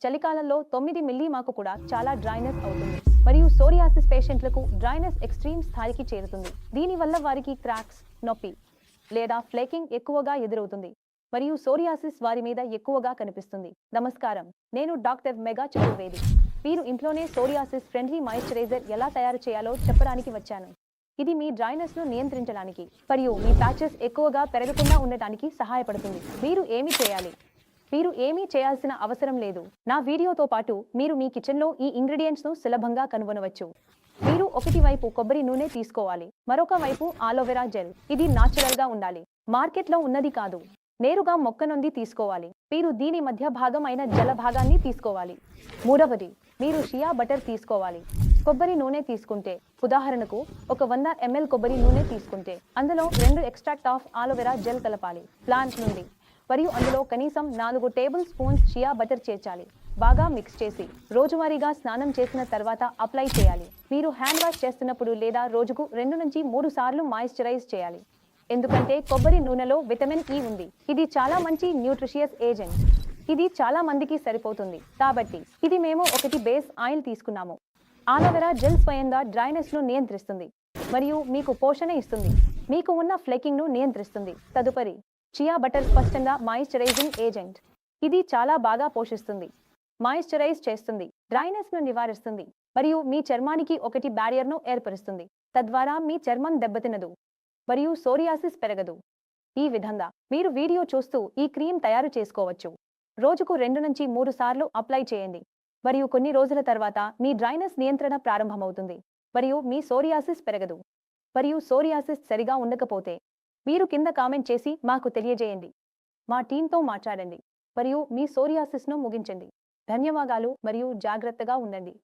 చలికాలంలో 9 మిల్లీ మాకు కూడా చాలా డ్రైనెస్ అవుతుంది మరియు సోరియాసిస్ పేషెంట్లకు డ్రైనెస్ ఎక్స్ట్రీమ్ స్థాయికి చేరుతుంది. దీనివల్ల వారికి క్రాక్స్, నొప్పి లేదా ఫ్లేకింగ్ ఎక్కువగా ఎదురవుతుంది మరియు సోరియాసిస్ వారి మీద ఎక్కువగా కనిపిస్తుంది. నమస్కారం, నేను డాక్టర్ మెగా చతుర్వేది. మీరు ఇంట్లోనే సోరియాసిస్ ఫ్రెండ్లీ మాయిశ్చరైజర్ ఎలా తయారు చేయాలో చెప్పడానికి వచ్చాను. ఇది మీ డ్రైనెస్ ను నియంత్రించడానికి మరియు మీ ప్యాచెస్ ఎక్కువగా పెరగకుండా ఉండటానికి సహాయపడుతుంది. మీరు ఏమీ చేయాల్సిన అవసరం లేదు. నా వీడియోతో పాటు మీరు మీ కిచెన్లో ఈ ఇంగ్రీడియంట్స్ ను సులభంగా కనుగొనవచ్చు. మీరు ఒకటి వైపు కొబ్బరి నూనె తీసుకోవాలి, మరొక వైపు ఆలోవెరా జెల్. ఇది నాచురల్ గా ఉండాలి, మార్కెట్లో ఉన్నది కాదు. నేరుగా మొక్క నుండి తీసుకోవాలి. మీరు దీని మధ్య భాగం అయిన జల భాగాన్ని తీసుకోవాలి. మూడవది, మీరు షియా బటర్ తీసుకోవాలి. కొబ్బరి నూనె తీసుకుంటే, ఉదాహరణకు ఒక 100 ml కొబ్బరి నూనె తీసుకుంటే అందులో 2 ఎక్స్ట్రాక్ట్ ఆఫ్ ఆలోవెరా జెల్ కలపాలి ప్లాంట్ నుండి, మరియు అందులో కనీసం 4 టేబుల్ స్పూన్స్ షియా బటర్ చేర్చాలి. బాగా మిక్స్ చేసి రోజువారీగా స్నానం చేసిన తర్వాత అప్లై చేయాలి. మీరు హ్యాండ్ వాష్ చేస్తున్నప్పుడు లేదా రోజుకు 2 నుంచి 3 సార్లు మాయిశ్చరైజ్ చేయాలి. ఎందుకంటే కొబ్బరి నూనెలో విటమిన్ ఇ ఉంది. ఇది చాలా మంచి న్యూట్రిషియస్ ఏజెంట్. ఇది చాలా మందికి సరిపోతుంది కాబట్టి ఇది మేము ఒకటి బేస్ ఆయిల్ తీసుకున్నాము. ఆలోవెరా జెల్ స్వయంగా డ్రైనెస్ ను నియంత్రిస్తుంది మరియు మీకు పోషణ ఇస్తుంది. మీకు ఉన్న ఫ్లేకింగ్ ను నియంత్రిస్తుంది. తదుపరి, చియా బటర్ స్పష్టంగా మాయిశ్చరైజింగ్ ఏజెంట్. ఇది చాలా బాగా పోషిస్తుంది, మాయిశ్చరైజ్ చేస్తుంది, డ్రైనెస్ ను నివారిస్తుంది మరియు మీ చర్మానికి ఒకటి బ్యారియర్ ను ఏర్పరుస్తుంది. తద్వారా మీ చర్మం దెబ్బతినదు మరియు సోరియాసిస్ పెరగదు. ఈ విధంగా మీరు వీడియో చూస్తూ ఈ క్రీమ్ తయారు చేసుకోవచ్చు. రోజుకు 2 నుంచి 3 సార్లు అప్లై చేయండి మరియు కొన్ని రోజుల తర్వాత మీ డ్రైనెస్ నియంత్రణ ప్రారంభమవుతుంది మరియు మీ సోరియాసిస్ పెరగదు. మరియు సోరియాసిస్ సరిగా ఉండకపోతే మీరు కింద కామెంట్ చేసి మాకు తెలియజేయండి. మా టీంతో మాట్లాడండి మరియు మీ సోరియాసిస్ను ముగించండి. ధన్యవాదాలు మరియు జాగ్రత్తగా ఉండండి.